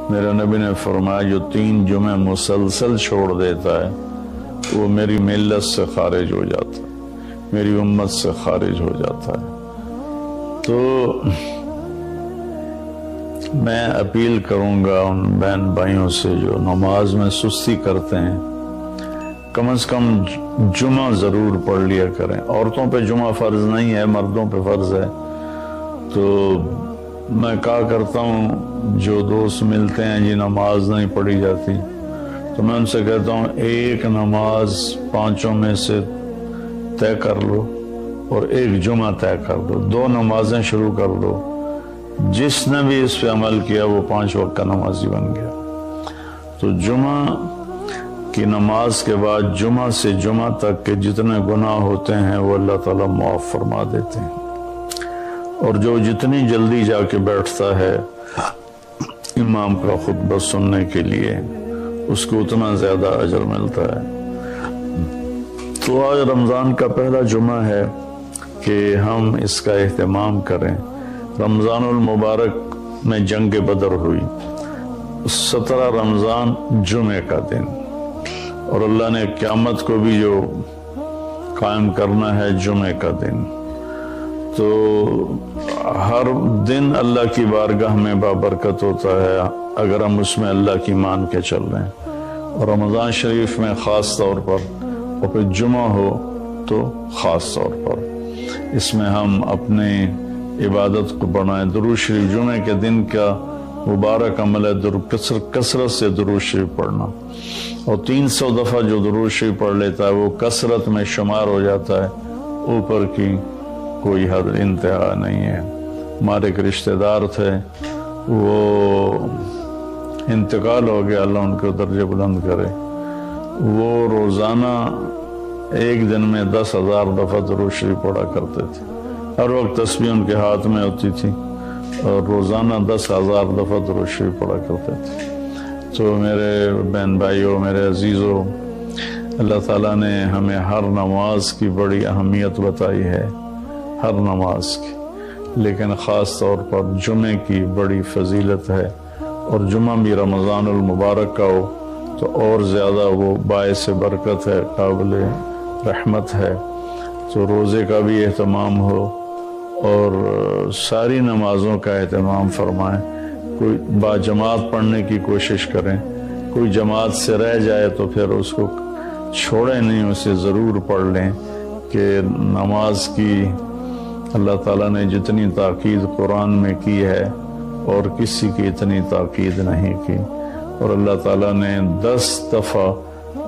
میرے نبی نے فرمایا جو 3 جمعے مسلسل چھوڑ دیتا ہے وہ میری ملت سے خارج ہو جاتا ہے، میری امت سے خارج ہو جاتا ہے۔ تو میں اپیل کروں گا ان بہن بھائیوں سے جو نماز میں سستی کرتے ہیں، کم از کم جمعہ ضرور پڑھ لیا کریں۔ عورتوں پہ جمعہ فرض نہیں ہے، مردوں پہ فرض ہے۔ تو میں کہا کرتا ہوں جو دوست ملتے ہیں جی نماز نہیں پڑھی جاتی، تو میں ان سے کہتا ہوں ایک نماز 5 میں سے طے کر لو اور ایک جمعہ طے کر دو، 2 نمازیں شروع کر دو۔ جس نے بھی اس پہ عمل کیا وہ 5 وقت کا نمازی بن گیا۔ تو جمعہ کی نماز کے بعد جمعہ سے جمعہ تک کے جتنے گناہ ہوتے ہیں وہ اللہ تعالیٰ معاف فرما دیتے ہیں، اور جو جتنی جلدی جا کے بیٹھتا ہے امام کا خطبہ سننے کے لیے اس کو اتنا زیادہ اجر ملتا ہے۔ تو آج رمضان کا پہلا جمعہ ہے کہ ہم اس کا اہتمام کریں۔ رمضان المبارک میں جنگ بدر ہوئی، 17 رمضان جمعے کا دن، اور اللہ نے قیامت کو بھی جو قائم کرنا ہے جمعے کا دن۔ تو ہر دن اللہ کی بارگاہ میں بابرکت ہوتا ہے اگر ہم اس میں اللہ کی مان کے چل رہے ہیں، اور رمضان شریف میں خاص طور پر، اور پھر جمعہ ہو تو خاص طور پر اس میں ہم اپنے عبادت کو بڑھائیں۔ درود شریف جمعے کے دن کا مبارک عمل ہے کثرت سے درود شریف پڑھنا، اور 300 دفعہ جو درود شریف پڑھ لیتا ہے وہ کثرت میں شمار ہو جاتا ہے، اوپر کی کوئی حد انتہا نہیں ہے۔ ہمارے ایک رشتہ دار تھے، وہ انتقال ہو گیا، اللہ ان کو درجے بلند کرے۔ وہ روزانہ ایک دن میں 10,000 دفعہ درود شریف پڑھا کرتے تھے، ہر وقت تسبیح ان کے ہاتھ میں ہوتی تھی، اور روزانہ 10,000 دفعہ درود شریف پڑھا کرتے تھے۔ تو میرے بہن بھائیوں، میرے عزیزوں، اللہ تعالیٰ نے ہمیں ہر نماز کی بڑی اہمیت بتائی ہے، ہر نماز کی، لیکن خاص طور پر جمعے کی بڑی فضیلت ہے، اور جمعہ بھی رمضان المبارک کا ہو تو اور زیادہ وہ باعث برکت ہے، قابل رحمت ہے۔ تو روزے کا بھی اہتمام ہو اور ساری نمازوں کا اہتمام فرمائیں، کوئی باجماعت پڑھنے کی کوشش کریں، کوئی جماعت سے رہ جائے تو پھر اس کو چھوڑیں نہیں، اسے ضرور پڑھ لیں، کہ نماز کی اللہ تعالیٰ نے جتنی تاکید قرآن میں کی ہے اور کسی کی اتنی تاکید نہیں کی، اور اللہ تعالیٰ نے 10 دفعہ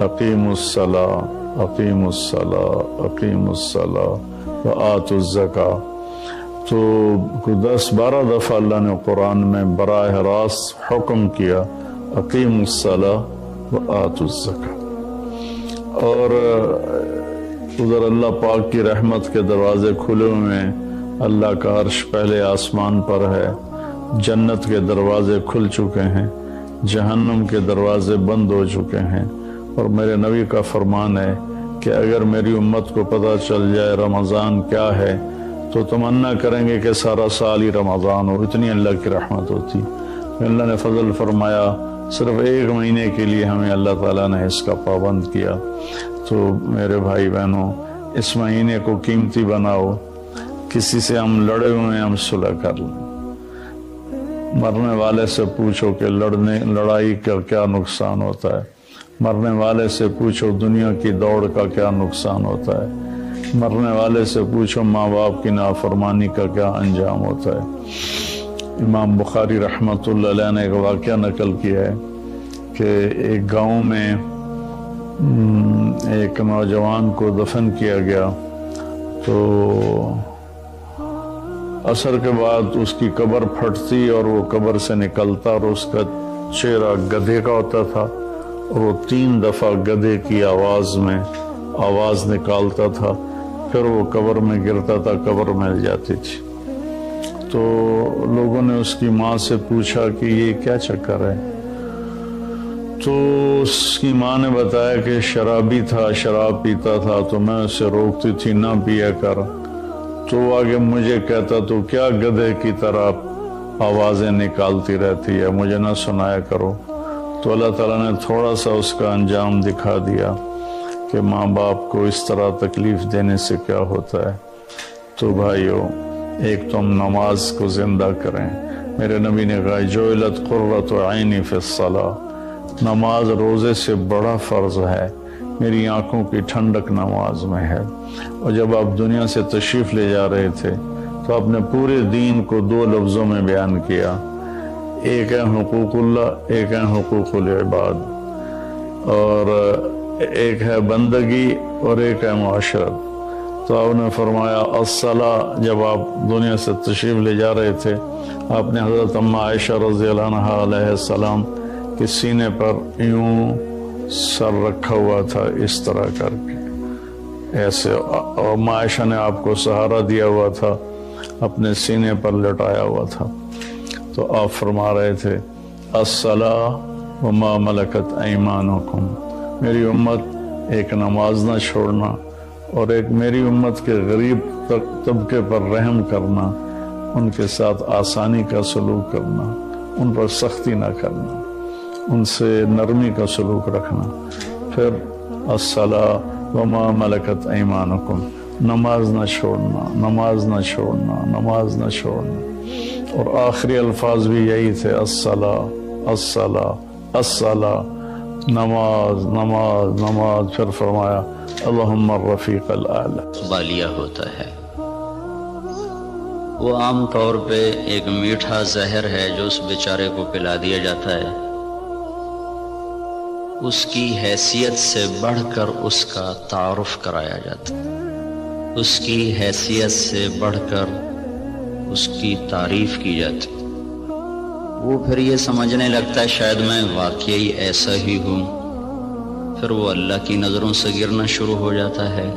اقیموا الصلاۃ اقیموا الصلاۃ اقیموا الصلاۃ وآتوا الزکاۃ، تو 10-12 دفعہ اللہ نے قرآن میں براہ راست حکم کیا اقیموا الصلاۃ وآتوا الزکاۃ۔ اور ادھر اللہ پاک کی رحمت کے دروازے کھلے ہوئے ہیں، اللہ کا عرش پہلے آسمان پر ہے، جنت کے دروازے کھل چکے ہیں، جہنم کے دروازے بند ہو چکے ہیں، اور میرے نبی کا فرمان ہے کہ اگر میری امت کو پتہ چل جائے رمضان کیا ہے تو تمنا کریں گے کہ سارا سال ہی رمضان ہو، اتنی اللہ کی رحمت ہوتی۔ اللہ نے فضل فرمایا، صرف 1 مہینے کے لیے ہمیں اللہ تعالیٰ نے اس کا پابند کیا۔ تو میرے بھائی بہنوں، اس مہینے کو قیمتی بناؤ، کسی سے ہم لڑے ہوئے ہیں ہم صلح کر لیں، مرنے والے سے پوچھو کہ لڑائی کا کیا نقصان ہوتا ہے، مرنے والے سے پوچھو دنیا کی دوڑ کا کیا نقصان ہوتا ہے، مرنے والے سے پوچھو ماں باپ کی نافرمانی کا کیا انجام ہوتا ہے۔ امام بخاری رحمۃ اللہ علیہ نے ایک واقعہ نقل کیا ہے کہ ایک گاؤں میں ایک نوجوان کو دفن کیا گیا، تو عصر کے بعد اس کی قبر پھٹتی اور وہ قبر سے نکلتا، اور اس کا چہرہ گدھے کا ہوتا تھا، اور وہ 3 دفعہ گدھے کی آواز میں آواز نکالتا تھا، پھر وہ قبر میں گرتا تھا، قبر مل جاتی تھی۔ تو لوگوں نے اس کی ماں سے پوچھا کہ یہ کیا چکر ہے؟ تو اس کی ماں نے بتایا کہ شرابی تھا، شراب پیتا تھا، تو میں اسے روکتی تھی نہ پیا کر، تو آگے مجھے کہتا تو کیا گدھے کی طرح آوازیں نکالتی رہتی ہے، مجھے نہ سنایا کرو۔ تو اللہ تعالیٰ نے تھوڑا سا اس کا انجام دکھا دیا کہ ماں باپ کو اس طرح تکلیف دینے سے کیا ہوتا ہے۔ تو بھائیو، ایک تم نماز کو زندہ کریں۔ میرے نبی نے کہا جعلت قرۃ عینی فی الصلاۃ، نماز روزے سے بڑا فرض ہے، میری آنکھوں کی ٹھنڈک نماز میں ہے۔ اور جب آپ دنیا سے تشریف لے جا رہے تھے تو آپ نے پورے دین کو 2 لفظوں میں بیان کیا، ایک ہے حقوق اللہ، ایک ہے حقوق العباد، اور ایک ہے بندگی اور ایک ہے معاشرت۔ تو آپ نے فرمایا الصلاۃ، جب آپ دنیا سے تشریف لے جا رہے تھے آپ نے حضرت اماں عائشہ رضی اللہ عنہا علیہ السلام کے سینے پر یوں سر رکھا ہوا تھا، اس طرح کر کے ایسے، اور اماں عائشہ نے آپ کو سہارا دیا ہوا تھا، اپنے سینے پر لٹایا ہوا تھا۔ تو آپ فرما رہے تھے الصلاۃ وما ملکت ایمانکم، میری امت ایک نماز نہ چھوڑنا، اور ایک میری امت کے غریب طبقے پر رحم کرنا، ان کے ساتھ آسانی کا سلوک کرنا، ان پر سختی نہ کرنا، ان سے نرمی کا سلوک رکھنا۔ پھر الصلاۃ وما ملکت ایمانکم، نماز نہ چھوڑنا، نماز نہ چھوڑنا، نماز نہ چھوڑنا۔ اور آخری الفاظ بھی یہی تھے، الصلاۃ الصلاۃ الصلاۃ، نماز نماز نماز۔ پھر فرمایا اللہم الرفیق الاعلی۔ بالیہ ہوتا ہے، وہ عام طور پہ ایک میٹھا زہر ہے جو اس بیچارے کو پلا دیا جاتا ہے، اس کی حیثیت سے بڑھ کر اس کا تعارف کرایا جاتا ہے، اس کی حیثیت سے بڑھ کر اس کی تعریف کی جاتی، وہ پھر یہ سمجھنے لگتا ہے شاید میں واقعی ایسا ہی ہوں، پھر وہ اللہ کی نظروں سے گرنا شروع ہو جاتا ہے۔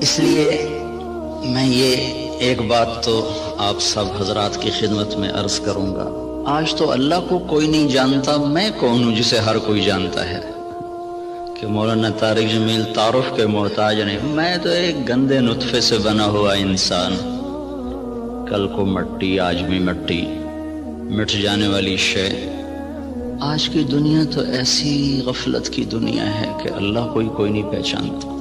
اس لیے میں یہ ایک بات تو آپ سب حضرات کی خدمت میں عرض کروں گا، آج تو اللہ کو کوئی نہیں جانتا، میں کون ہوں جسے ہر کوئی جانتا ہے؟ کہ مولانا طارق جمیل تعارف کے محتاج نہیں، میں تو ایک گندے نطفے سے بنا ہوا انسان، کل کو مٹی آج بھی مٹی، مٹ جانے والی شے۔ آج کی دنیا تو ایسی غفلت کی دنیا ہے کہ اللہ کوئی نہیں پہچانتا۔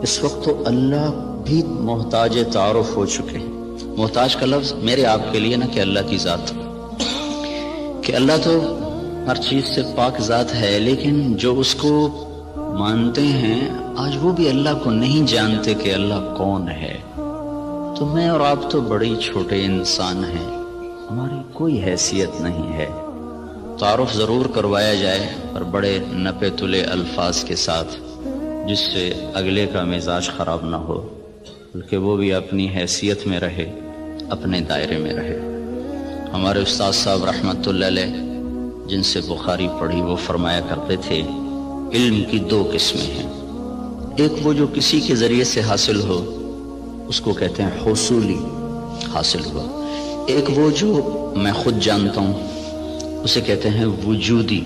اس وقت تو اللہ بھی محتاج تعارف ہو چکے ہیں۔ محتاج کا لفظ میرے آپ کے لیے نہ کہ اللہ کی ذات، کہ اللہ تو ہر چیز سے پاک ذات ہے، لیکن جو اس کو مانتے ہیں آج وہ بھی اللہ کو نہیں جانتے کہ اللہ کون ہے۔ تو میں اور آپ تو بڑے چھوٹے انسان ہیں، ہماری کوئی حیثیت نہیں ہے۔ تعارف ضرور کروایا جائے اور بڑے نپے تلے الفاظ کے ساتھ، جس سے اگلے کا مزاج خراب نہ ہو، بلکہ وہ بھی اپنی حیثیت میں رہے، اپنے دائرے میں رہے۔ ہمارے استاد صاحب رحمۃ اللہ علیہ جن سے بخاری پڑھی، وہ فرمایا کرتے تھے علم کی 2 قسمیں ہیں، ایک وہ جو کسی کے ذریعے سے حاصل ہو، اس کو کہتے ہیں حصولی، حاصل ہوا، ایک وہ جو میں خود جانتا ہوں، اسے کہتے ہیں وجودی۔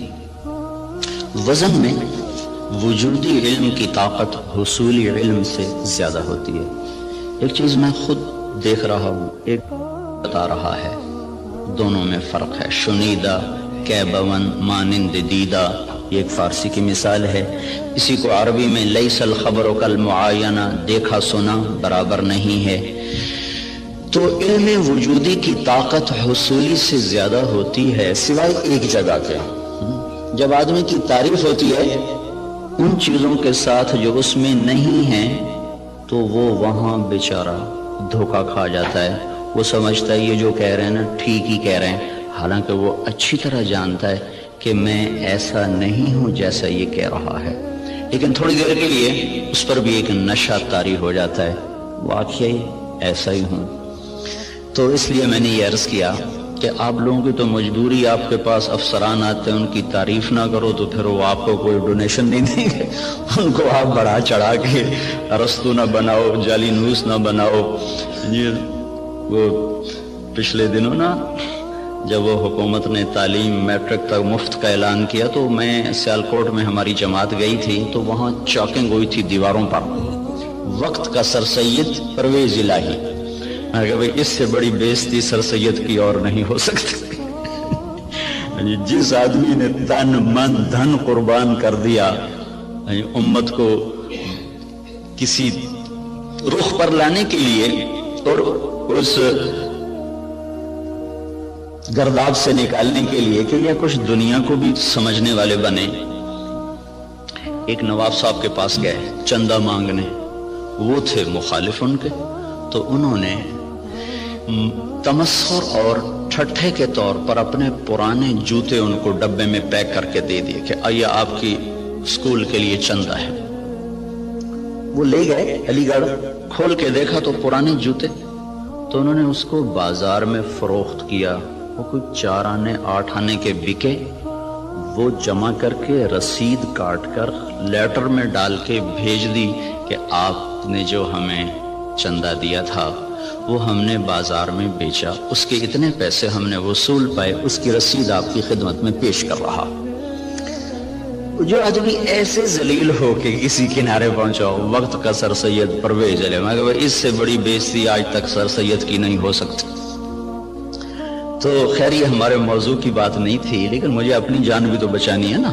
وزن میں وجودی علم کی طاقت حصولی علم سے زیادہ ہوتی ہے۔ ایک چیز میں خود دیکھ رہا ہوں، ایک بتا رہا ہے، دونوں میں فرق ہے۔ شنیدہ کیبون مانند دیدہ، یہ ایک فارسی کی مثال ہے، اسی کو عربی میں لیس الخبر کالمعاینہ، دیکھا سنا برابر نہیں ہے۔ تو علم وجودی کی طاقت حصولی سے زیادہ ہوتی ہے، سوائے ایک جگہ کے، جب آدمی کی تعریف ہوتی ہے ان چیزوں کے ساتھ جو اس میں نہیں ہیں، تو وہ وہاں بیچارہ دھوکہ کھا جاتا ہے۔ وہ سمجھتا ہے یہ جو کہہ رہے ہیں نا ٹھیک ہی کہہ رہے ہیں، حالانکہ وہ اچھی طرح جانتا ہے کہ میں ایسا نہیں ہوں جیسا یہ کہہ رہا ہے، لیکن تھوڑی دیر کے لیے اس پر بھی ایک نشہ طاری ہو جاتا ہے، واقعی ایسا ہی ہوں۔ تو اس لیے میں نے یہ عرض کیا کہ آپ لوگوں کی تو مجبوری، آپ کے پاس افسران آتے ہیں، ان کی تعریف نہ کرو تو پھر وہ آپ کو کوئی ڈونیشن نہیں دیں گے، ان کو آپ بڑھا چڑھا کے ارسطو نہ بناؤ، جعلی نوس نہ بناؤ۔ یہ وہ پچھلے دنوں نا جب وہ حکومت نے تعلیم میٹرک تک مفت کا اعلان کیا، تو میں سیالکوٹ میں ہماری جماعت گئی تھی، تو وہاں چاکنگ ہوئی تھی دیواروں پر، وقت کا سر سید پرویز الہی، کہ بھائی اس سے بڑی بےزتی سر سید کی اور نہیں ہو سکتی۔ جس آدمی نے تن من دھن قربان کر دیا امت کو کسی رخ پر لانے کے لیے اور اس گرداب سے نکالنے کے لیے کہ یہ کچھ دنیا کو بھی سمجھنے والے بنے۔ ایک نواب صاحب کے پاس گئے چندہ مانگنے، وہ تھے مخالف ان کے، تو انہوں نے تمسخر اور ٹھٹھے کے طور پر اپنے پرانے جوتے ان کو ڈبے میں پیک کر کے دے دیے کہ آئیے آپ کی اسکول کے لیے چندہ ہے۔ وہ لے گئے علی گڑھ، کھول کے دیکھا تو پرانے جوتے، تو انہوں نے اس کو بازار میں فروخت کیا، وہ کوئی 4 آنے 8 آنے کے بکے، وہ جمع کر کے رسید کاٹ کر لیٹر میں ڈال کے بھیج دی کہ آپ نے جو ہمیں چندہ دیا تھا وہ ہم نے بازار میں بیچا، اس کے اتنے پیسے ہم نے وصول پائے، اس کی رسید آپ کی خدمت میں پیش کر رہا۔ جو آدمی ایسے ذلیل ہو کہ کسی کنارے پہنچا وقت کا سر سید پرویز علیہ، میں کہ اس سے بڑی بےزتی آج تک سر سید کی نہیں ہو سکتی۔ تو خیر یہ ہمارے موضوع کی بات نہیں تھی، لیکن مجھے اپنی جان بھی تو بچانی ہے نا۔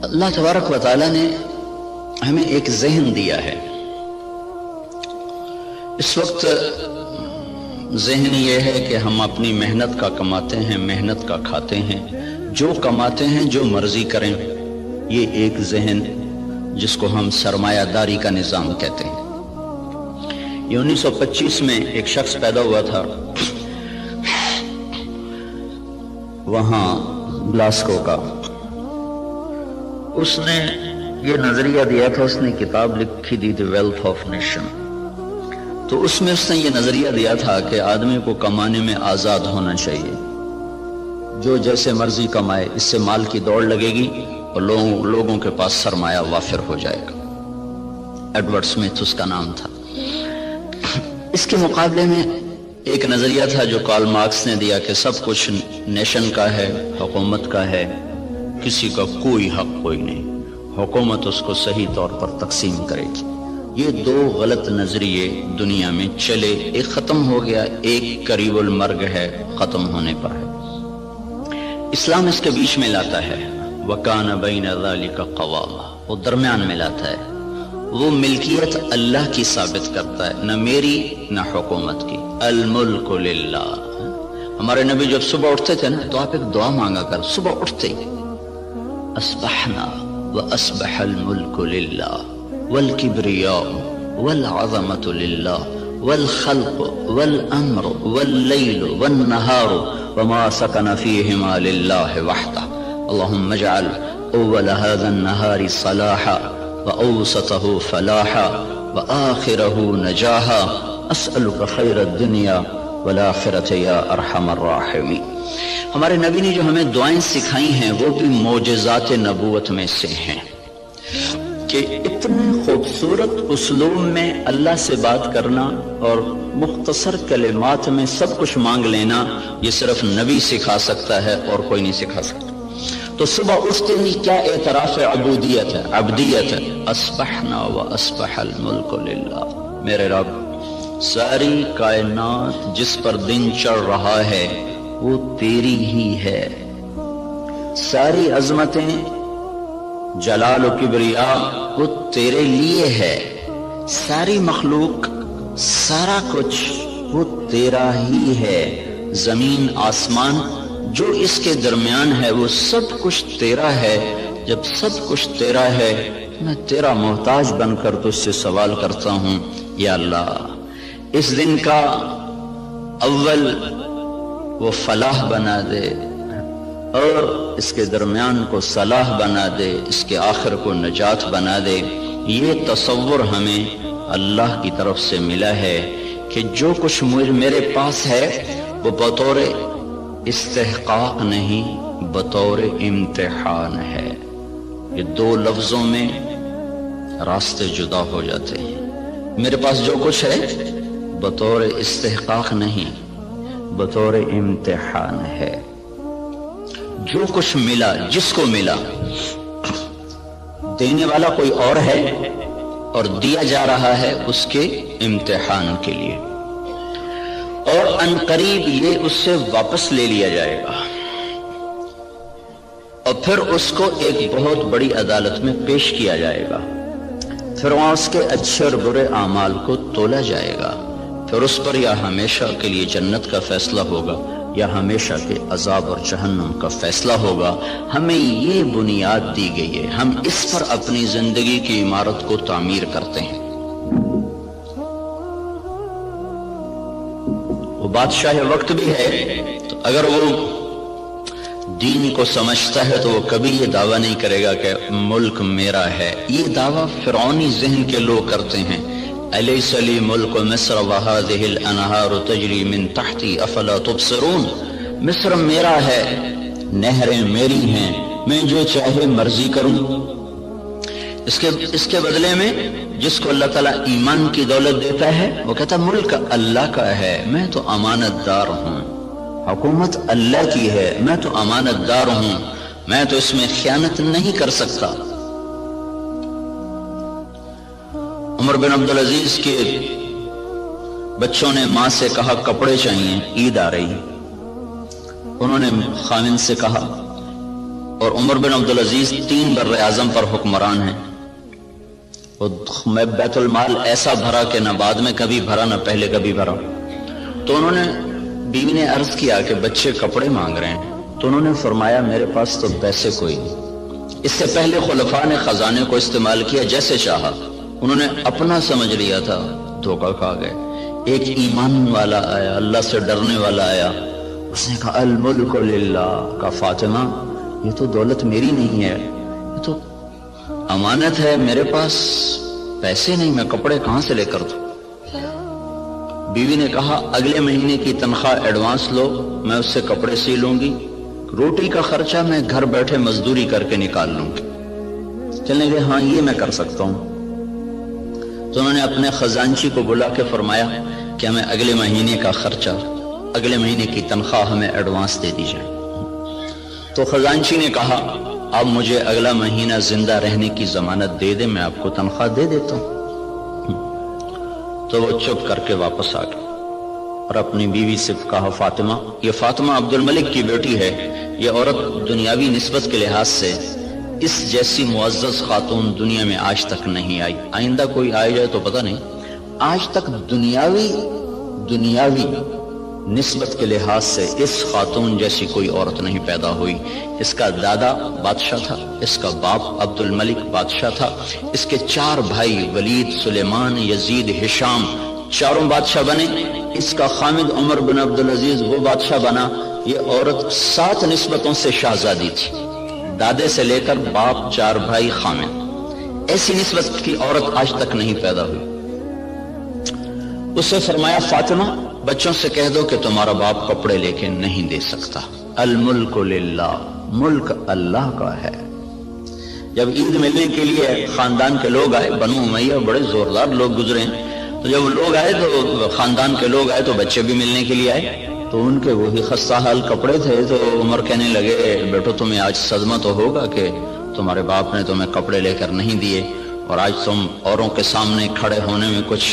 اللہ تبارک و تعالیٰ نے ہمیں ایک ذہن دیا ہے۔ اس وقت ذہن یہ ہے کہ ہم اپنی محنت کا کماتے ہیں، محنت کا کھاتے ہیں، جو کماتے ہیں جو مرضی کریں، یہ ایک ذہن جس کو ہم سرمایہ داری کا نظام کہتے ہیں۔ یہ 1925 میں ایک شخص پیدا ہوا تھا وہاں گلاسکو کا، اس نے یہ نظریہ دیا تھا، اس نے کتاب لکھی تھی دی ویلتھ آف نیشن، تو اس میں اس نے یہ نظریہ دیا تھا کہ آدمی کو کمانے میں آزاد ہونا چاہیے، جو جیسے مرضی کمائے، اس سے مال کی دوڑ لگے گی اور لوگوں کے پاس سرمایہ وافر ہو جائے گا۔ ایڈورڈ سمتھ اس کا نام تھا۔ اس کے مقابلے میں ایک نظریہ تھا جو کارل مارکس نے دیا کہ سب کچھ نیشن کا ہے، حکومت کا ہے، کسی کا کوئی حق کوئی نہیں، حکومت اس کو صحیح طور پر تقسیم کرے گی۔ یہ 2 غلط نظریے دنیا میں چلے، ایک ختم ہو گیا، ایک قریب المرگ ہے، ختم ہونے پر ہے۔ اسلام اس کے بیچ میں لاتا ہے، وَكَانَ بَيْنَ ذَلِكَ قَوَامًا، وہ درمیان میں لاتا ہے، وہ ملکیت اللہ کی ثابت کرتا ہے، نہ میری نہ حکومت کی۔ الملک للہ۔ ہمارے نبی جب صبح اٹھتے تھے نا تو آپ ایک دعا مانگا کر، صبح اٹھتے ہی اصبحنا واصبح الملک للہ والکبریاء والعظمت للہ والخلق والامر واللیل والنہار وما سکن فیہما للہ وحدہ اللہم اجعل اول هذا النہار صلاحا واوسطہ فلاحا وآخرہ نجاحا اسألک خیر الدنیا والآخرة یا ارحم الراحمین۔ ہمارے نبی نے جو ہمیں دعائیں سکھائی ہیں وہ بھی معجزات نبوت میں سے ہیں کہ اتنے خوبصورت اسلوب میں اللہ سے بات کرنا اور مختصر کلمات میں سب کچھ مانگ لینا، یہ صرف نبی سکھا سکتا ہے اور کوئی نہیں سکھا سکتا۔ تو صبح اٹھتے ہی کیا اعتراف عبودیت ہے، عبدیت ہے، اصبحنا واصبح الملک للہ۔ میرے رب، ساری کائنات جس پر دن چڑھ رہا ہے وہ تیری ہی ہے، ساری عظمتیں جلال و کبریا وہ تیرے لیے ہے، ساری مخلوق سارا کچھ وہ تیرا ہی ہے، زمین آسمان جو اس کے درمیان ہے وہ سب کچھ تیرا ہے۔ جب سب کچھ تیرا ہے میں تیرا محتاج بن کر تجھ سے سوال کرتا ہوں، یا اللہ اس دن کا اول وہ فلاح بنا دے اور اس کے درمیان کو صلاح بنا دے، اس کے آخر کو نجات بنا دے۔ یہ تصور ہمیں اللہ کی طرف سے ملا ہے کہ جو کچھ میرے پاس ہے وہ بطور استحقاق نہیں، بطور امتحان ہے۔ یہ 2 لفظوں میں راستے جدا ہو جاتے ہیں۔ میرے پاس جو کچھ ہے بطور استحقاق نہیں، بطور امتحان ہے۔ جو کچھ ملا، جس کو ملا، دینے والا کوئی اور ہے اور دیا جا رہا ہے اس کے امتحان کے لیے، اور ان قریب یہ اس سے واپس لے لیا جائے گا اور پھر اس کو ایک بہت بڑی عدالت میں پیش کیا جائے گا، پھر وہاں اس کے اچھے اور برے اعمال کو تولا جائے گا، پھر اس پر یا ہمیشہ کے لیے جنت کا فیصلہ ہوگا یا ہمیشہ کے عذاب اور جہنم کا فیصلہ ہوگا۔ ہمیں یہ بنیاد دی گئی ہے، ہم اس پر اپنی زندگی کی عمارت کو تعمیر کرتے ہیں۔ وہ بادشاہ وقت بھی ہے، تو اگر وہ دین کو سمجھتا ہے تو وہ کبھی یہ دعویٰ نہیں کرے گا کہ ملک میرا ہے۔ یہ دعویٰ فرعونی ذہن کے لوگ کرتے ہیں، الیس لی ملک مصر وہذہ الانہار تجری من تحتی افلا تبصرون، مصر میرا ہے، نہریں میری ہیں، میں جو چاہے مرضی کروں۔ اس کے بدلے میں جس کو اللہ تعالیٰ ایمان کی دولت دیتا ہے وہ کہتا ہے ملک اللہ کا ہے، میں تو امانت دار ہوں، حکومت اللہ کی ہے، میں تو امانت دار ہوں، میں تو اس میں خیانت نہیں کر سکتا۔ عمر بن عبدالعزیز کے بچوں نے ماں سے کہا کپڑے چاہیے، عید آ رہی، انہوں نے خاوند سے کہا، اور عمر بن عبدالعزیز 3 بر اعظم پر حکمران ہیں، میں بیت المال ایسا بھرا کہ نہ بعد میں کبھی بھرا نہ پہلے کبھی بھرا۔ تو انہوں نے بیوی نے عرض کیا کہ بچے کپڑے مانگ رہے ہیں، تو انہوں نے فرمایا میرے پاس تو پیسے کوئی نہیں۔ اس سے پہلے خلفاء نے خزانے کو استعمال کیا جیسے چاہا، انہوں نے اپنا سمجھ لیا تھا، دھوکہ کھا گئے۔ ایک ایمان والا آیا، اللہ سے ڈرنے والا آیا، اس نے کہا الملک للہ، کہا فاطمہ یہ تو دولت میری نہیں ہے، یہ تو امانت ہے، میرے پاس پیسے نہیں، میں کپڑے کہاں سے لے کر دوں؟ بیوی نے کہا اگلے مہینے کی تنخواہ ایڈوانس لو، میں اس سے کپڑے سی لوں گی، روٹی کا خرچہ میں گھر بیٹھے مزدوری کر کے نکال لوں گی۔ چلنے گئے، ہاں یہ میں کر سکتا ہوں۔ تو انہوں نے اپنے خزانچی کو بلا کے فرمایا کہ ہمیں اگلے مہینے کا خرچہ، اگلے مہینے کی تنخواہ ہمیں ایڈوانس دے دی جائے۔ تو خزانچی نے کہا اب مجھے اگلا مہینہ زندہ رہنے کی ضمانت دے دے، میں آپ کو تنخواہ دے دیتا ہوں۔ تو وہ چپ کر کے واپس آ گئے اور اپنی بیوی سے کہا فاطمہ، یہ فاطمہ عبد الملک کی بیٹی ہے، یہ عورت دنیاوی نسبت کے لحاظ سے اس جیسی معزز خاتون دنیا میں آج تک نہیں آئی، آئندہ کوئی آئے جائے تو پتہ نہیں، آج تک دنیاوی نسبت کے لحاظ سے اس خاتون جیسی کوئی عورت نہیں پیدا ہوئی۔ اس کا دادا بادشاہ تھا، اس کا باپ عبد الملک بادشاہ تھا، اس کے 4 بھائی ولید، سلیمان، یزید، ہشام، چاروں بادشاہ بنے، اس کا خامد عمر بن عبدالعزیز وہ بادشاہ بنا۔ یہ عورت 7 نسبتوں سے شہزادی تھی، دادے سے لے کر باپ، 4 بھائی، خامد، ایسی نسبت کی عورت آج تک نہیں پیدا ہوئی۔ اس سے فرمایا فاطمہ بچوں سے کہہ دو کہ تمہارا باپ کپڑے لے کے نہیں دے سکتا، الملک للہ، ملک اللہ کا ہے۔ جب عید ملنے کے لیے خاندان کے لوگ آئے، بنو امیہ بڑے زوردار لوگ گزرے ہیں، تو جب لوگ آئے تو خاندان کے لوگ آئے تو بچے بھی ملنے کے لیے آئے، تو ان کے وہی خستہ حال کپڑے تھے۔ تو عمر کہنے لگے بیٹو تمہیں آج صدمہ تو ہوگا کہ تمہارے باپ نے تمہیں کپڑے لے کر نہیں دیے، اور آج تم اوروں کے سامنے کھڑے ہونے میں کچھ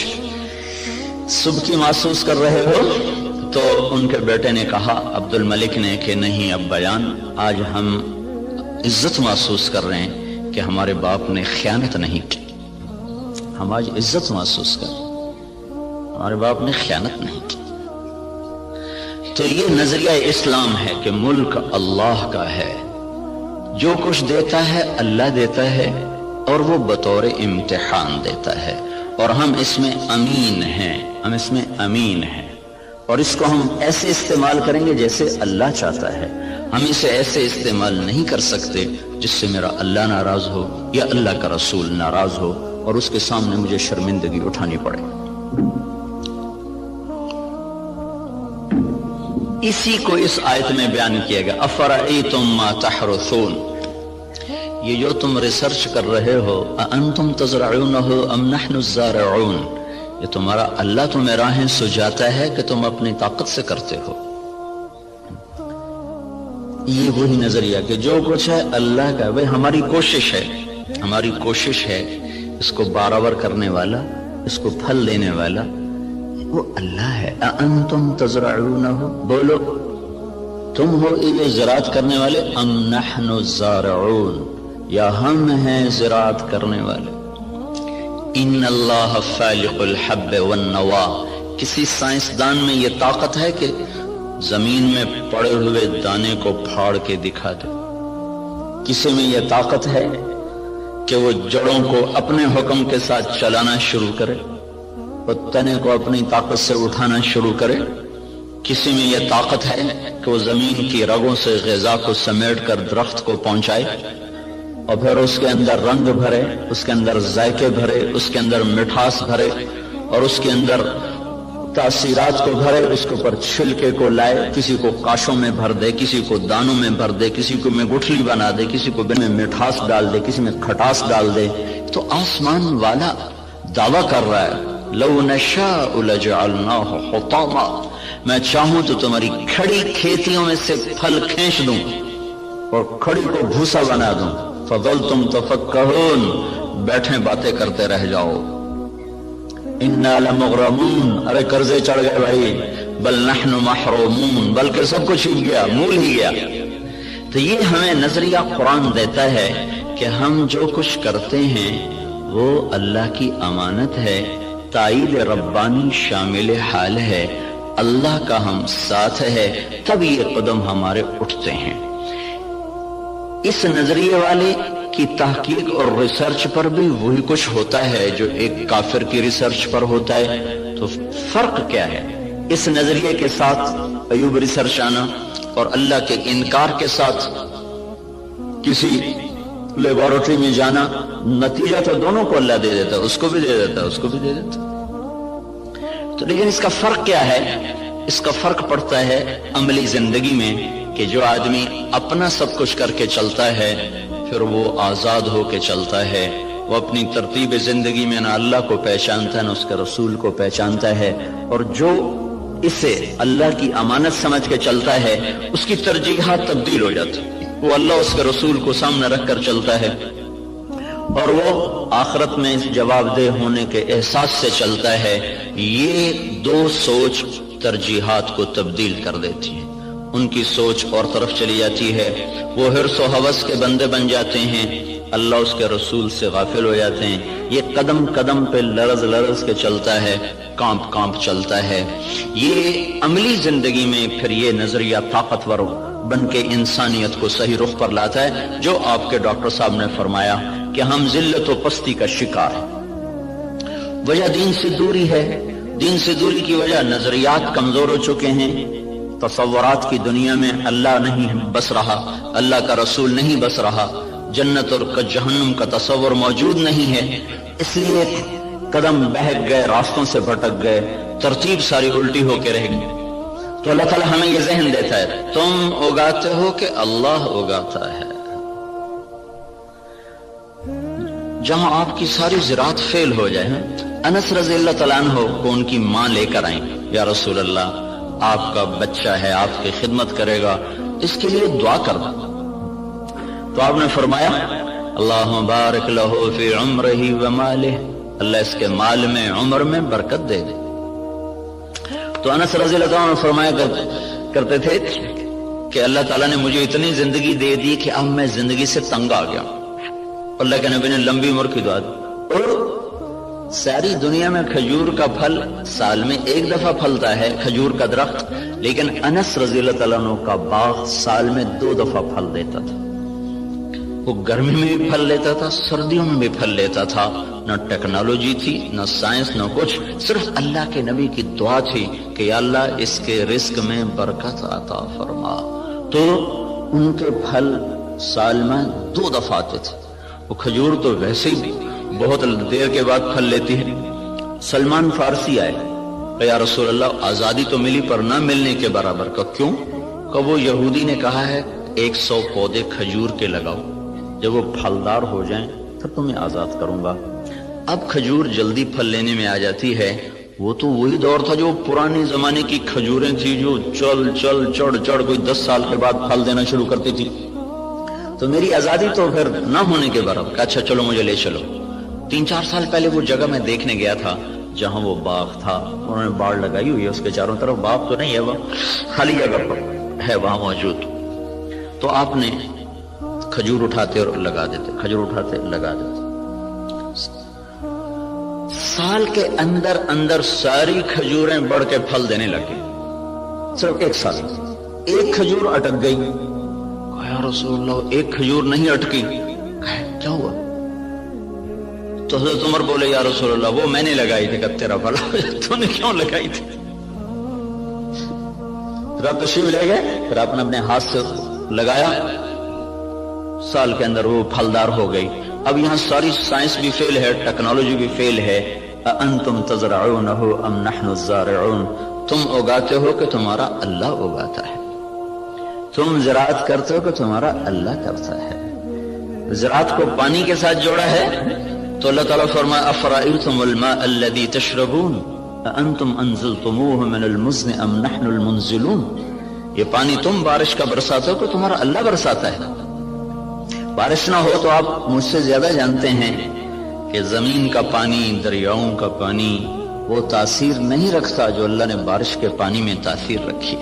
سبکی محسوس کر رہے ہو۔ تو ان کے بیٹے نے کہا عبد الملک نے کہ نہیں ابا جان، آج ہم عزت محسوس کر رہے ہیں کہ ہمارے باپ نے خیانت نہیں کی، ہم آج عزت محسوس کر رہے ہیں، ہمارے باپ نے خیانت نہیں کی۔ تو یہ نظریہ اسلام ہے کہ ملک اللہ کا ہے، جو کچھ دیتا ہے اللہ دیتا ہے، اور وہ بطور امتحان دیتا ہے، اور ہم اس میں امین ہیں، ہم اس میں امین ہیں، اور اس کو ہم ایسے استعمال کریں گے جیسے اللہ چاہتا ہے۔ ہم اسے ایسے استعمال نہیں کر سکتے جس سے میرا اللہ ناراض ہو یا اللہ کا رسول ناراض ہو اور اس کے سامنے مجھے شرمندگی اٹھانی پڑے۔ اسی کو اس آیت میں بیان کیا گیا، افرأیتم ما تحرثون، یہ جو تم ریسرچ کر رہے ہو، انتم تزرعونہ ام نحن الزارعون، یہ تمہارا اللہ تمہیں راہیں سجاتا ہے کہ تم اپنی طاقت سے کرتے ہو۔ یہ وہی نظریہ کہ جو کچھ ہے اللہ کا، بھئی ہماری کوشش ہے، ہماری کوشش ہے اس کو برابر کرنے والا، اس کو پھل دینے والا وہ اللہ ہے۔ اَأَنْتُمْ تَزْرَعُونَهُ، بولو تم ہو یہ زراعت کرنے والے، ام نحن الزارعون، یا ہم ہیں زراعت کرنے والے۔ ان اللہ فالق الحب والنوا، کسی سائنسدان میں یہ طاقت ہے کہ زمین میں پڑے ہوئے دانے کو پھاڑ کے دکھا دے؟ کسی میں یہ طاقت ہے کہ وہ جڑوں کو اپنے حکم کے ساتھ چلانا شروع کرے، وہ تنے کو اپنی طاقت سے اٹھانا شروع کرے؟ کسی میں یہ طاقت ہے کہ وہ زمین کی رگوں سے غذا کو سمیٹ کر درخت کو پہنچائے اور پھر اس کے اندر رنگ بھرے، اس کے اندر ذائقے بھرے، اس کے اندر مٹھاس بھرے اور اس کے اندر تاثیرات کو بھرے، اس کے اوپر چھلکے کو لائے، کسی کو کاشوں میں بھر دے، کسی کو دانوں میں بھر دے، کسی کو میں گٹھلی بنا دے، کسی کو میں مٹھاس ڈال دے، کسی میں کھٹاس ڈال دے؟ تو آسمان والا دعویٰ کر رہا ہے لو نشاء لجعلناہ حطاما، میں چاہوں تو تمہاری کھڑی کھیتیوں میں سے پھل کھینچ دوں اور کھڑی کو بھوسا بنا دوں، فظلتم تفکہون، بیٹھے باتیں کرتے رہ جاؤ۔ انا لمغرمون، ارے قرضے چڑھ گئے بھائی، بل نحن محرومون، بلکہ سب کچھ چھوٹ گیا، مول ہی گیا۔ تو یہ ہمیں نظریہ قرآن دیتا ہے کہ ہم جو کچھ کرتے ہیں وہ اللہ کی امانت ہے، تائید ربانی شامل حال ہے، اللہ کا ہم ساتھ ہے، تب یہ قدم ہمارے اٹھتے ہیں۔ اس نظریے والے کی تحقیق اور ریسرچ پر بھی وہی کچھ ہوتا ہے جو ایک کافر کی ریسرچ پر ہوتا ہے۔ تو فرق کیا ہے اس نظریے کے ساتھ ایوب ریسرچ آنا اور اللہ کے انکار کے ساتھ کسی لیبارٹری میں جانا؟ نتیجہ تو دونوں کو اللہ دے دیتا ہے، اس کو بھی دے دیتا ہے، اس کو بھی دے دیتا ہے۔ تو لیکن اس کا فرق کیا ہے؟ اس کا فرق پڑتا ہے عملی زندگی میں کہ جو آدمی اپنا سب کچھ کر کے چلتا ہے پھر وہ آزاد ہو کے چلتا ہے، وہ اپنی ترتیب زندگی میں نہ اللہ کو پہچانتا ہے نہ اس کے رسول کو پہچانتا ہے، اور جو اسے اللہ کی امانت سمجھ کے چلتا ہے اس کی ترجیحات تبدیل ہو جاتی، وہ اللہ اس کے رسول کو سامنے رکھ کر چلتا ہے اور وہ آخرت میں جواب دہ ہونے کے احساس سے چلتا ہے۔ یہ دو سوچ ترجیحات کو تبدیل کر دیتی ہے، ان کی سوچ اور طرف چلی جاتی ہے، وہ حرص و ہوس کے بندے بن جاتے ہیں، اللہ اس کے رسول سے غافل ہو جاتے ہیں۔ یہ قدم قدم پہ لرز لرز کے چلتا ہے، کانپ کانپ چلتا ہے۔ یہ عملی زندگی میں پھر یہ نظریہ طاقتور بن کے انسانیت کو صحیح رخ پر لاتا ہے، جو آپ کے ڈاکٹر صاحب نے فرمایا کہ ہم ذلت و پستی کا شکار ہیں۔ وجہ دین سے دوری ہے، دین سے دوری کی وجہ نظریات کمزور ہو چکے ہیں، تصورات کی دنیا میں اللہ نہیں بس رہا، اللہ کا رسول نہیں بس رہا، جنت اور جہنم کا تصور موجود نہیں ہے، اس لیے قدم بہک گئے، راستوں سے بھٹک گئے، ترتیب ساری الٹی ہو کے رہ گئی۔ تو اللہ تعالیٰ ہمیں یہ ذہن دیتا ہے تم اگاتے ہو کہ اللہ اگاتا ہے۔ جہاں آپ کی ساری زراعت فیل ہو جائے، انس رضی اللہ تعالیٰ عنہ کو ان کی ماں لے کر آئیں، یا رسول اللہ آپ کا بچہ ہے، آپ کی خدمت کرے گا، اس کے لیے دعا کر دو۔ تو آپ نے فرمایا اللہم بارک لہو فی عمرہ ومالہ، اللہ اس کے مال میں عمر میں برکت دے دے۔ تو انس رضی اللہ عنہ فرمایا کرتے تھے کہ اللہ تعالیٰ نے مجھے اتنی زندگی دے دی کہ اب میں زندگی سے تنگ آ گیا، اللہ کے نبی نے لمبی عمر کی دعا دی، اور ساری دنیا میں کھجور کا پھل سال میں ایک دفعہ پھلتا ہے، کھجور کا درخت، لیکن انس رضی اللہ تعالیٰ عنہ کا باغ سال میں 2 دفعہ پھل دیتا تھا۔ وہ گرمی میں بھی پھل لیتا تھا، سردیوں میں بھی پھل لیتا تھا، نہ ٹیکنالوجی تھی، نہ سائنس، نہ کچھ، صرف اللہ کے نبی کی دعا تھی کہ یا اللہ اس کے رزق میں برکت عطا فرما۔ تو ان کے پھل سال میں 2 دفعہ آتے تھے۔ وہ کھجور تو ویسے ہی بہت دیر کے بعد پھل لیتی ہے۔ سلمان فارسی آئے کہ یا رسول اللہ آزادی تو ملی پر نہ ملنے کے برابر کا، کیوں؟ کہ وہ یہودی نے کہا ہے 100 پودے کھجور کے لگاؤ، جب وہ پھلدار ہو جائیں پھر تمہیں آزاد کروں گا۔ اب کھجور جلدی پھل لینے میں آ جاتی ہے، وہ تو وہی دور تھا جو پرانے زمانے کی کھجوریں تھی جو چل چل چڑھ چڑھ کوئی 10 سال کے بعد پھل دینا شروع کرتی تھی۔ تو میری آزادی تو پھر نہ ہونے کے برابر کہ اچھا چلو مجھے لے چلو. 3-4 سال پہلے وہ جگہ میں دیکھنے گیا تھا جہاں وہ باغ تھا. انہوں نے باڑ لگائی ہوئی ہے اس کے چاروں طرف. باغ تو نہیں ہے، وہ خالی جگہ پر ہے وہاں موجود. تو آپ نے کھجور اٹھاتے اور لگا دیتے، کھجور اٹھاتے لگا دیتے. سال کے اندر اندر ساری کھجوریں بڑھ کے پھل دینے لگے. صرف 1 سال. ایک کھجور اٹک گئی. یا رسول اللہ ایک کھجور نہیں اٹکی. کیا ہوا؟ تو حضرت عمر بولے یا رسول اللہ وہ میں نے لگائی تھی. کہ تیرا بھلا تو نے کیوں لگائی تھی؟ پھر آپ تشریف لے گئے، پھر آپ نے اپنے ہاتھ سے لگایا، سال کے اندر وہ پھلدار ہو گئی. اب یہاں ساری سائنس بھی فیل ہے، ٹیکنالوجی بھی فیل ہے. انتم تزرعونہ ام نحن الزارعون، تم اگاتے ہو کہ تمہارا اللہ اگاتا ہے، تم زراعت کرتے ہو کہ تمہارا اللہ کرتا ہے. زراعت کو پانی کے ساتھ جوڑا ہے تو اللہ تعالیٰ فرمایا افرأیتم الماء الذی تشربون انتم انزلتموہ من المزن ام نحن المنزلون. یہ پانی تم بارش کا برساتے ہو کہ تمہارا اللہ برساتا ہے. بارش نہ ہو تو آپ مجھ سے زیادہ جانتے ہیں کہ زمین کا پانی، دریاؤں کا پانی وہ تاثیر نہیں رکھتا جو اللہ نے بارش کے پانی میں تاثیر رکھی.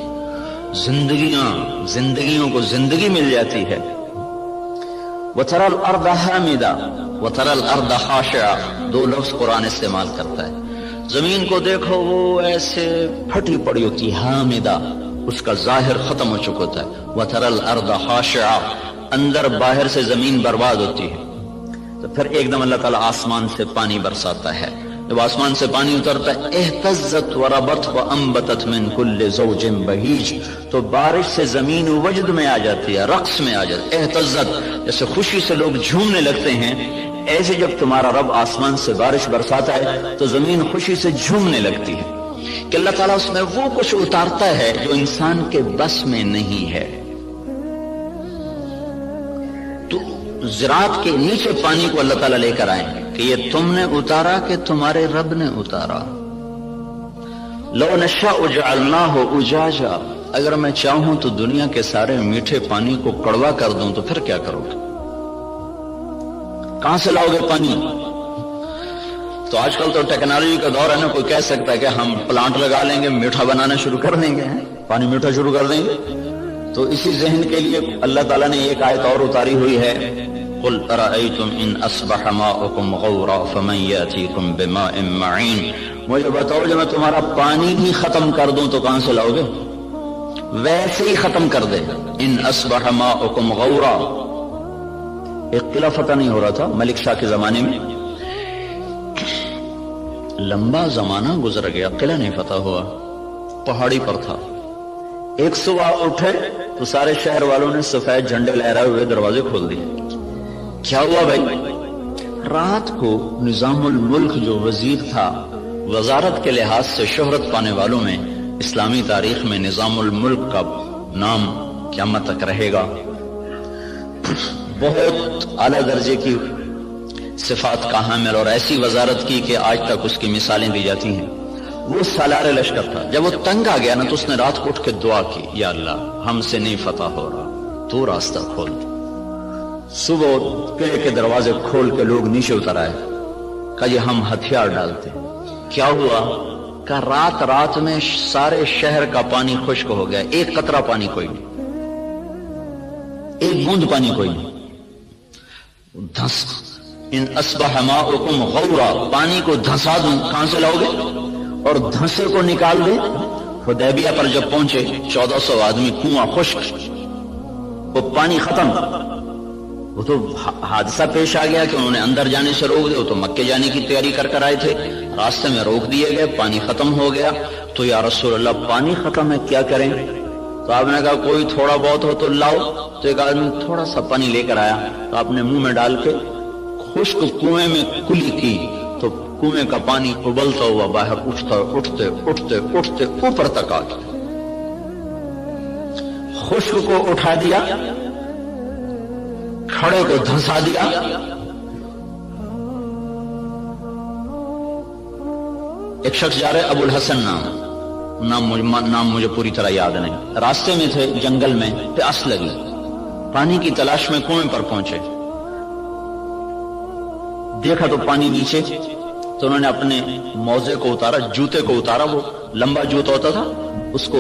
زندگیوں کو زندگی مل جاتی ہے. وَتَرَى الْأَرْضَ حَامِدًا وَتَرَى الْأَرْضَ خَاشِعًا، 2 لفظ قرآن استعمال کرتا ہے. زمین کو دیکھو وہ ایسے پھٹی پڑی ہوتی ہے، حامدہ، اس کا ظاہر ختم ہو چکا ہوتا ہے. وَتَرَى الْأَرْضَ خَاشِعًا، اندر باہر سے زمین برباد ہوتی ہے. تو پھر ایک دم اللہ تعالیٰ آسمان سے پانی برساتا ہے. جب آسمان سے پانی اترتا ہے اہتزت وربت وانبتت من کل زوج بہیج، تو بارش سے زمین وجد میں آ جاتی ہے، رقص میں آ جاتی ہے. اہتزت جیسے خوشی سے لوگ جھومنے لگتے ہیں، ایسے جب تمہارا رب آسمان سے بارش برساتا ہے تو زمین خوشی سے جھومنے لگتی ہے کہ اللہ تعالیٰ اس میں وہ کچھ اتارتا ہے جو انسان کے بس میں نہیں ہے. تو زراعت کے نیچے پانی کو اللہ تعالیٰ لے کر آئے کہ یہ تم نے اتارا کہ تمہارے رب نے اتارا. لو نشاء جعلناہ اجاجا، اگر میں چاہوں تو دنیا کے سارے میٹھے پانی کو کڑوا کر دوں تو پھر کیا کرو گے؟ کہاں سے لاؤ گے پانی؟ تو آج کل تو ٹیکنالوجی کا دور ہے نا، کوئی کہہ سکتا ہے کہ ہم پلانٹ لگا لیں گے، میٹھا بنانا شروع کر دیں گے، پانی میٹھا شروع کر دیں گے. تو اسی ذہن کے لیے اللہ تعالیٰ نے ایک آیت اور اتاری ہوئی ہے، قل ارأیتم ان اصبح ماؤکم غورا فمن یاتیکم بماء معین. مجھے بتاؤ جب میں تمہارا پانی ہی ختم کر دوں تو کہاں سے لاؤ گے؟ ویسے ہی ختم کر دے. ان اصبح ماؤکم غورا، ایک قلعہ فتح نہیں ہو رہا تھا ملک شاہ کے زمانے میں، لمبا زمانہ گزر گیا، قلعہ نہیں فتح ہوا، پہاڑی پر تھا. ایک صبح اٹھے تو سارے شہر والوں نے سفید جھنڈے لہرائے ہوئے دروازے کھول دیے. کیا ہوا بھائی؟ رات کو نظام الملک جو وزیر تھا، وزارت کے لحاظ سے شہرت پانے والوں میں اسلامی تاریخ میں نظام الملک کا نام قیامت تک رہے گا. بہت اعلیٰ درجے کی صفات کا حامل اور ایسی وزارت کی کہ آج تک اس کی مثالیں دی جاتی ہیں. وہ سالار لشکر تھا. جب وہ تنگ آ گیا نا تو اس نے رات کو اٹھ کے دعا کی، یا اللہ ہم سے نہیں فتح ہو رہا، تو راستہ کھول دے. صبح قلعے کے دروازے کھول کے لوگ نیچے اتر آئے، کہا یہ ہم ہتھیار ڈالتے. کیا ہوا؟ کہ رات میں سارے شہر کا پانی خشک ہو گیا، ایک قطرہ پانی کوئی نہیں، ایک بوند پانی کوئی نہیں. دھس ان اصبح ماؤکم غورا، پانی کو دھسا دوں، کہاں سے لاؤ گے؟ اور دھنسے کو نکال دیں. حدیبیہ پر جب پہنچے 1400 آدمی، کنواں خشک، وہ پانی ختم. وہ تو حادثہ پیش آ گیا کہ انہوں نے اندر جانے سے روک دیا. وہ تو مکے جانے کی تیاری کر آئے تھے، راستے میں روک دیے گئے، پانی ختم ہو گیا. تو یا رسول اللہ پانی ختم ہے، کیا کریں؟ تو آپ نے کہا کوئی تھوڑا بہت ہو تو لاؤ. تو ایک آدمی تھوڑا سا پانی لے کر آیا تو آپ نے منہ میں ڈال کے خشک کنویں میں کلی کی تو کنویں کا پانی ابلتا ہوا باہر اٹھتے اوپر تک آ گیا. خشک کو اٹھا دیا، کھڑے کو دھنسا دیا. ایک شخص جا رہے ابو الحسن نام مجھے پوری طرح یاد نہیں. راستے میں تھے جنگل میں، پیاس لگی، پانی کی تلاش میں کنویں پر پہنچے، دیکھا تو پانی نیچے، تو انہوں نے اپنے موزے کو اتارا، جوتے کو اتارا، وہ لمبا جوتا ہوتا تھا، اس کو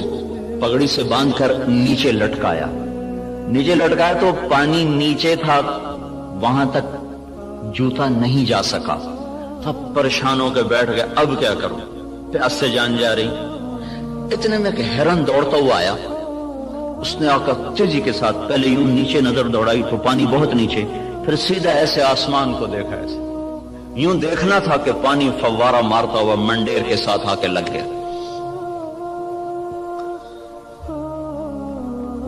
پگڑی سے باندھ کر نیچے لٹکایا تو پانی نیچے تھا، وہاں تک جوتا نہیں جا سکا، تب پریشان ہو کے بیٹھ گئے، اب کیا کروں، پیاس سے جان جا رہی۔ اتنے میں کہ ہرن دوڑتا ہوا آیا، اس نے آ کر تیزی کے ساتھ پہلے یوں نیچے نظر دوڑائی تو پانی بہت نیچے، پھر سیدھا ایسے آسمان کو دیکھا، ایسے یوں دیکھنا تھا کہ پانی فوارہ مارتا ہوا منڈیر کے ساتھ آ کے لگ گیا۔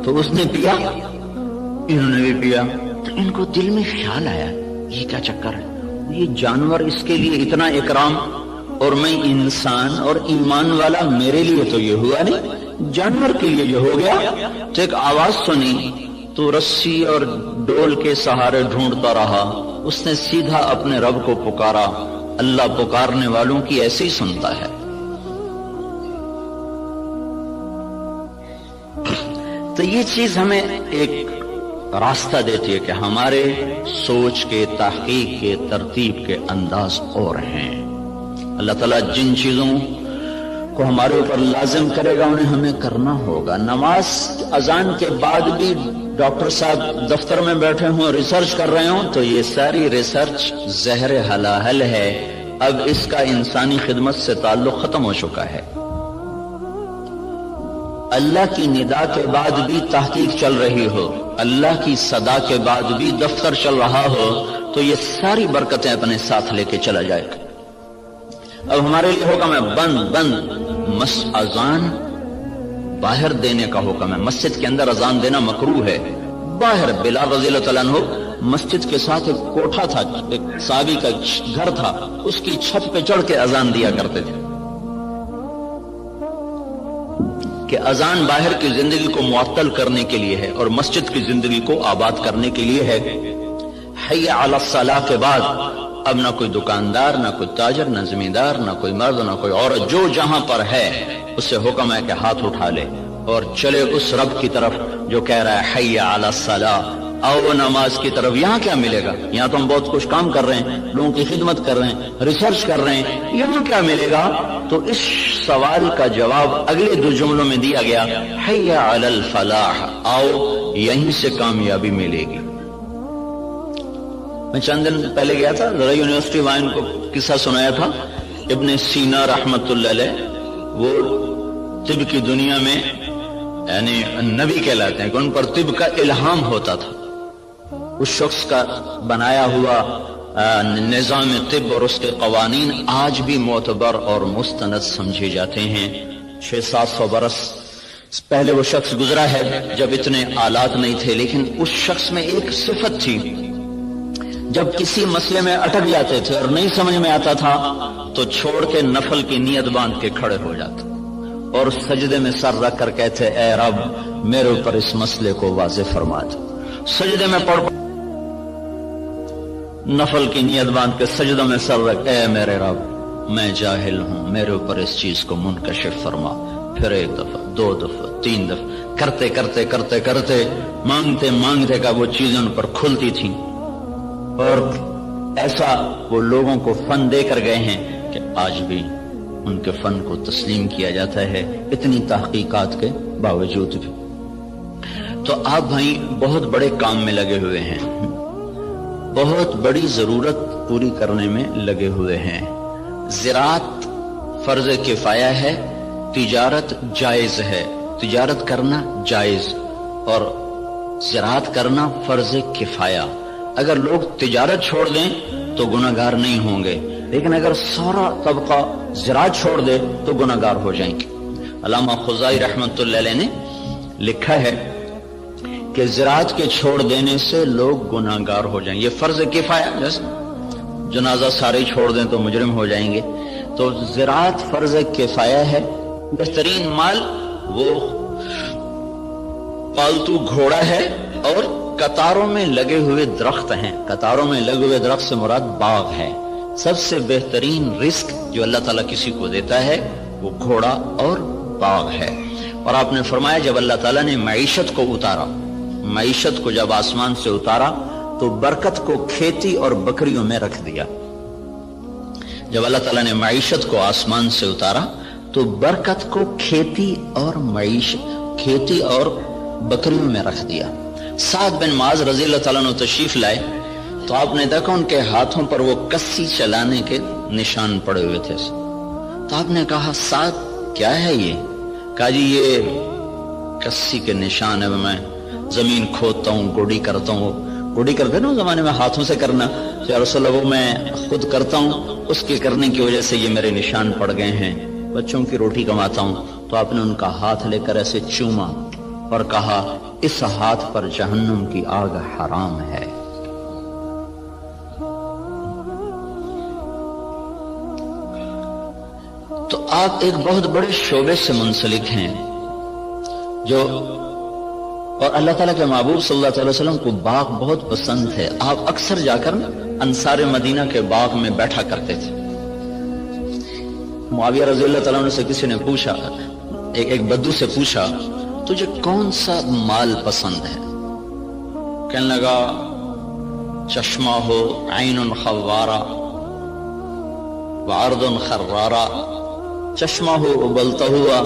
تو اس نے پیا، انہوں نے بھی پیا، تو ان کو دل میں خیال آیا یہ کیا چکر ہے، یہ جانور اس کے لیے اتنا اکرام اور میں انسان اور ایمان والا، میرے لیے تو یہ ہوا نہیں، جانور کے لیے یہ ہو گیا۔ تو ایک آواز سنی تو رسی اور ڈول کے سہارے ڈھونڈتا رہا، اس نے سیدھا اپنے رب کو پکارا، اللہ پکارنے والوں کی ایسے ہی سنتا ہے۔ تو یہ چیز ہمیں ایک راستہ دیتی ہے کہ ہمارے سوچ کے، تحقیق کے، ترتیب کے انداز اور ہیں۔ اللہ تعالیٰ جن چیزوں کو ہمارے اوپر لازم کرے گا انہیں ہمیں کرنا ہوگا۔ نماز اذان کے بعد بھی ڈاکٹر صاحب دفتر میں بیٹھے ہوں، ریسرچ کر رہے ہوں، تو یہ ساری ریسرچ زہر حلاحل ہے، اب اس کا انسانی خدمت سے تعلق ختم ہو چکا ہے۔ اللہ کی ندا کے بعد بھی تحقیق چل رہی ہو، اللہ کی صدا کے بعد بھی دفتر چل رہا ہو، تو یہ ساری برکتیں اپنے ساتھ لے کے چلا جائے گا۔ اب ہمارے لیے حکم ہے بند اذان باہر دینے کا حکم ہے۔ مسجد کے اندر اذان دینا مکروہ ہے، باہر۔ بلال رضی اللہ تعالیٰ عنہ مسجد کے ساتھ ایک کوٹھا تھا، ایک صحابی کا گھر تھا، اس کی چھت پہ چڑھ کے اذان دیا کرتے تھے کہ اذان باہر کی زندگی کو معطل کرنے کے لیے ہے اور مسجد کی زندگی کو آباد کرنے کے لیے ہے۔ حی علی الصلاۃ کے بعد اب نہ کوئی دکاندار، نہ کوئی تاجر، نہ زمیندار، نہ کوئی مرد، نہ کوئی عورت، جو جہاں پر ہے اسے حکم ہے کہ ہاتھ اٹھا لے اور چلے اس رب کی طرف جو کہہ رہا ہے حی علی الصلاۃ، آؤ نماز کی طرف۔ یہاں کیا ملے گا؟ یہاں تو ہم بہت کچھ کام کر رہے ہیں، لوگوں کی خدمت کر رہے ہیں، ریسرچ کر رہے ہیں، یہاں کیا ملے گا؟ تو اس سوال کا جواب اگلے دو جملوں میں دیا گیا، حی علی الفلاح، آؤ یہیں سے کامیابی ملے گی۔ میں چند دن پہلے گیا تھا ذرا یونیورسٹی، وہاں ان کو قصہ سنایا تھا، ابن سینا رحمت اللہ علیہ، وہ طب کی دنیا میں یعنی نبی کہلاتے ہیں کہ ان پر طب کا الہام ہوتا تھا۔ اس شخص کا بنایا ہوا نظام طب اور اس کے قوانین آج بھی معتبر اور مستند سمجھے جاتے ہیں۔ 600-700 برس پہلے وہ شخص گزرا ہے جب اتنے آلات نہیں تھے، لیکن اس شخص میں ایک صفت تھی، جب کسی مسئلے میں اٹک جاتے تھے اور نہیں سمجھ میں آتا تھا تو چھوڑ کے نفل کی نیت باندھ کے کھڑے ہو جاتے اور سجدے میں سر رکھ کر کہتے، اے رب میرے اوپر اس مسئلے کو واضح فرما دے۔ سجدے میں پڑھ نفل کی نیت باندھ کے سجدوں میں سر رکھ، اے میرے رب میں جاہل ہوں، میرے اوپر اس چیز کو منکشف فرما۔ پھر ایک دفعہ، 2 دفعہ، 3 دفعہ کرتے کرتے کرتے کرتے مانگتے مانگتے کا وہ چیزیں ان پر کھلتی تھیں، اور ایسا وہ لوگوں کو فن دے کر گئے ہیں کہ آج بھی ان کے فن کو تسلیم کیا جاتا ہے، اتنی تحقیقات کے باوجود بھی۔ تو آپ بھائی بہت بڑے کام میں لگے ہوئے ہیں، بہت بڑی ضرورت پوری کرنے میں لگے ہوئے ہیں۔ زراعت فرض کفایہ ہے، تجارت جائز ہے، تجارت کرنا جائز اور زراعت کرنا فرض کفایہ۔ اگر لوگ تجارت چھوڑ دیں تو گناہگار نہیں ہوں گے، لیکن اگر سارا طبقہ زراعت چھوڑ دے تو گناہگار ہو جائیں گے۔ علامہ خزائی رحمت اللہ علیہ نے لکھا ہے کہ زراعت کے چھوڑ دینے سے لوگ گناہگار ہو جائیں گے، یہ فرض کفایہ، جیسے جنازہ سارے چھوڑ دیں تو مجرم ہو جائیں گے، تو زراعت فرض کفایہ ہے۔ بہترین مال وہ پالتو گھوڑا ہے اور قطاروں میں لگے ہوئے درخت ہیں۔ قطاروں میں لگے ہوئے درخت سے مراد باغ ہے۔ سب سے بہترین رزق جو اللہ تعالیٰ کسی کو دیتا ہے وہ گھوڑا اور باغ ہے۔ اور آپ نے فرمایا جب اللہ تعالیٰ نے معیشت کو اتارا معیشت کو جب آسمان سے اتارا تو برکت کو کھیتی اور بکریوں میں رکھ دیا. جب اللہ تعالیٰ نے معیشت کو آسمان سے اتارا تو برکت کو کھیتی اور بکریوں میں رکھ دیا. سعد بن معاذ رضی اللہ تعالیٰ عنہ تشریف لائے تو آپ نے دیکھا ان کے ہاتھوں پر وہ کسی چلانے کے نشان پڑے ہوئے تھے. تو آپ نے کہا سعد کیا ہے یہ؟ کہا جی یہ کسی کے نشان ہے، میں زمین کھودتا ہوں، گوڑی کرتا ہوں. گوڑی کرتے نا زمانے میں ہاتھوں سے کرنا، یا رسول اللہ وہ میں خود کرتا ہوں، اس کے کرنے کی وجہ سے یہ میرے نشان پڑ گئے ہیں، بچوں کی روٹی کماتا ہوں. تو آپ نے ان کا ہاتھ لے کر ایسے چوما اور کہا اس ہاتھ پر جہنم کی آگ حرام ہے. تو آپ ایک بہت بڑے شعبے سے منسلک ہیں جو، اور اللہ تعالیٰ کے محبوب صلی اللہ علیہ وسلم کو باغ بہت پسند ہے. آپ اکثر جا کر انصار مدینہ کے باغ میں بیٹھا کرتے تھے. معاویہ رضی اللہ تعالیٰ عنہ سے کسی نے پوچھا، ایک بدو سے پوچھا تجھے کون سا مال پسند ہے؟ کہنے لگا چشمہ ہو عین خوارہ وعرض خرارہ، چشمہ ہو ابلتا ہوا،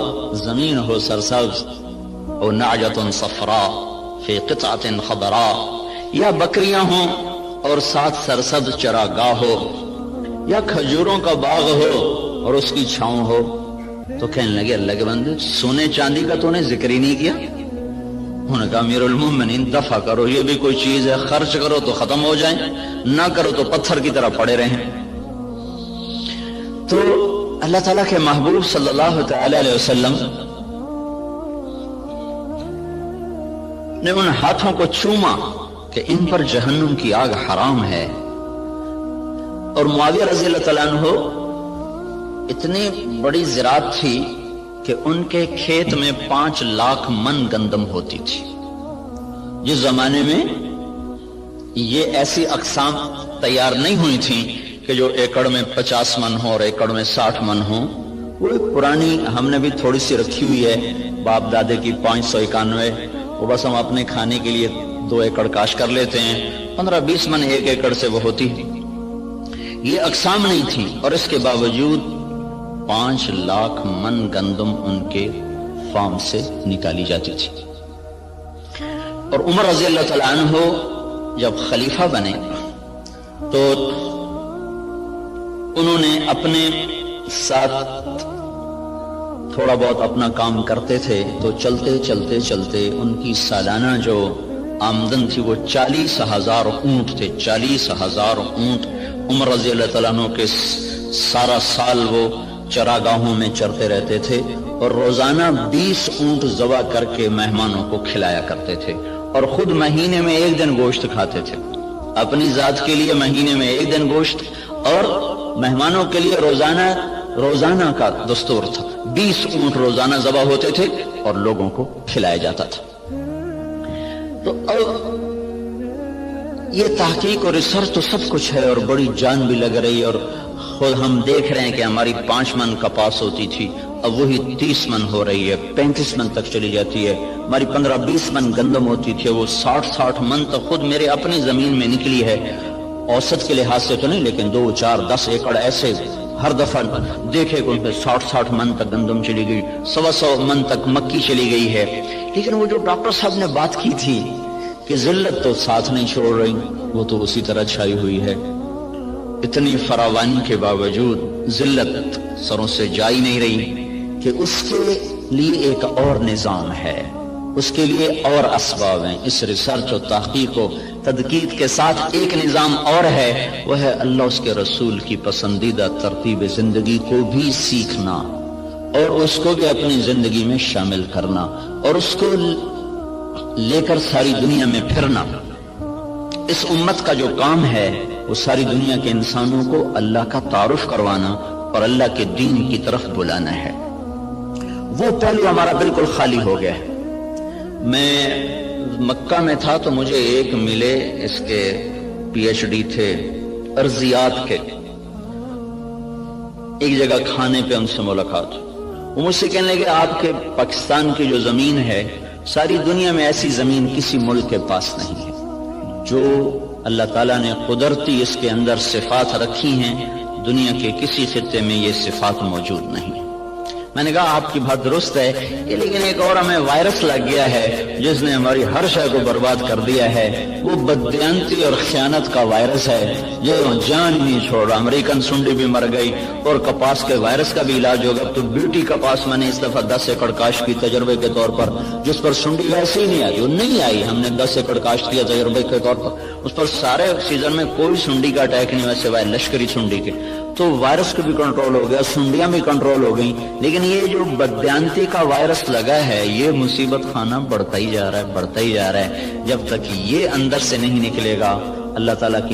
زمین ہو سرسبز، او نعجۃ صفراء فی قطعۃ خضراء، یا بکریاں ہوں اور ساتھ سرسبز چراگاہ ہو، یا کھجوروں کا باغ ہو اور اس کی چھاؤں ہو. تو کہنے لگے اللہ کے بندے سونے چاندی کا تو نے ذکر ہی نہیں کیا. انہوں نے کہا امیر المومنین دفع کرو، یہ بھی کوئی چیز ہے، خرچ کرو تو ختم ہو جائیں، نہ کرو تو پتھر کی طرح پڑے رہیں. تو اللہ تعالیٰ کے محبوب صلی اللہ تعالی علیہ وسلم نے ان ہاتھوں کو چوما کہ ان پر جہنم کی آگ حرام ہے. اور معاویہ رضی اللہ تعالیٰ عنہ اتنی بڑی زراعت تھی کہ ان کے کھیت میں 5 لاکھ من گندم ہوتی تھی. جس زمانے میں یہ ایسی اقسام تیار نہیں ہوئی تھیں کہ جو ایکڑ میں 50 من ہو اور ایکڑ میں 60 من ہو. وہ پرانی ہم نے بھی تھوڑی سی رکھی ہوئی ہے باپ دادے کی 591، وہ بس ہم اپنے کھانے کے لیے 2 ایکڑ کاشت کر لیتے ہیں، 15-20 من 1 ایکڑ سے وہ ہوتی. یہ اقسام نہیں تھی اور اس کے باوجود 5 لاکھ من گندم ان کے فارم سے نکالی جاتی تھی. اور عمر رضی اللہ تعالیٰ عنہ جب خلیفہ بنے تو انہوں نے اپنے ساتھ تھوڑا بہت اپنا کام کرتے تھے، تو چلتے چلتے چلتے ان کی سالانہ جو آمدن تھی وہ 40,000 اونٹ تھے. 40,000 اونٹ عمر رضی اللہ تعالیٰ عنہ کے سارا سال وہ چراگاہوں میں چرتے رہتے تھے اور روزانہ 20 اونٹ ذبح کر کے مہمانوں کو کھلایا کرتے تھے، اور خود مہینے میں 1 دن گوشت کھاتے تھے. اپنی ذات کے لیے مہینے میں 1 دن گوشت، اور مہمانوں کے لیے روزانہ کا دستور تھا. 20 اونٹ روزانہ ذبح ہوتے تھے اور لوگوں کو کھلایا جاتا تھا. تو یہ تحقیق اور ریسرچ تو سب کچھ ہے اور بڑی جان بھی لگ رہی ہے. اور خود ہم دیکھ رہے ہیں کہ ہماری 5 من کپاس ہوتی تھی، اب وہی 30 من ہو رہی ہے، 35 من تک چلی جاتی ہے. ہماری 15-20 من گندم ہوتی تھی، وہ 60 من تک خود میرے اپنی زمین میں نکلی ہے. اوسط کے لحاظ سے تو نہیں، لیکن 2, 4, 10 ایکڑ ایسے ہر دفعہ دیکھے کہ ان پہ 60 من تک گندم چلی گئی، 100 من تک مکی چلی گئی ہے. لیکن وہ جو ڈاکٹر صاحب نے بات کی تھی کہ ذلت تو ساتھ نہیں چھوڑ رہی، وہ تو اسی طرح چھائی ہوئی ہے. اتنی فراوانی کے باوجود ذلت سروں سے جائی نہیں رہی کہ اس کے لیے ایک اور نظام ہے، اس کے لیے اور اسباب ہیں. اس ریسرچ و تحقیق و تدقیق کے ساتھ ایک نظام اور ہے، وہ ہے اللہ اس کے رسول کی پسندیدہ ترتیب زندگی کو بھی سیکھنا اور اس کو بھی اپنی زندگی میں شامل کرنا اور اس کو لے کر ساری دنیا میں پھرنا. اس امت کا جو کام ہے وہ ساری دنیا کے انسانوں کو اللہ کا تعارف کروانا اور اللہ کے دین کی طرف بلانا ہے. وہ پہلو ہمارا بالکل خالی ہو گیا ہے. میں مکہ میں تھا تو مجھے ایک ملے، اس کے PhD تھے ارضیات کے. ایک جگہ کھانے پہ ان سے ملاقات، وہ مجھ سے کہنے لگے آپ کے پاکستان کی جو زمین ہے ساری دنیا میں ایسی زمین کسی ملک کے پاس نہیں ہے جو اللہ تعالیٰ نے قدرتی اس کے اندر صفات رکھی ہیں، دنیا کے کسی خطے میں یہ صفات موجود نہیں۔ میں نے کہا آپ کی بات درست ہے، لیکن ایک اور ہمیں وائرس لگ گیا ہے جس نے ہماری ہر شے کو برباد کر دیا ہے، وہ بددیانتی اور خیانت کا وائرس ہے جو جان نہیں چھوڑ رہا۔ امریکن سنڈی بھی مر گئی اور کپاس کے وائرس کا بھی علاج ہوگا۔ تو بیوٹی کپاس میں نے اس دفعہ 10 ایکڑ کاشت کی تجربے کے طور پر، جس پر سنڈی ویسے ہی نہیں آئی، وہ نہیں آئی، ہم نے 10 ایکڑ کاشت کیا تجربے کے طور پر، اس پر سارے سیزن میں کوئی سنڈی کا اٹیک نہیں ہوا سوائے لشکری سنڈی کے۔ تو وائرس کو بھی کنٹرول ہو گیا، سنڈیاں بھی کنٹرول ہو گئیں، لیکن یہ جو بددیانتی کا وائرس لگا ہے یہ مصیبت خانہ بڑھتا ہی جا رہا ہے، بڑھتا ہی جا رہا ہے۔ جب تک یہ اندر سے نہیں نکلے گا اللہ تعالیٰ کی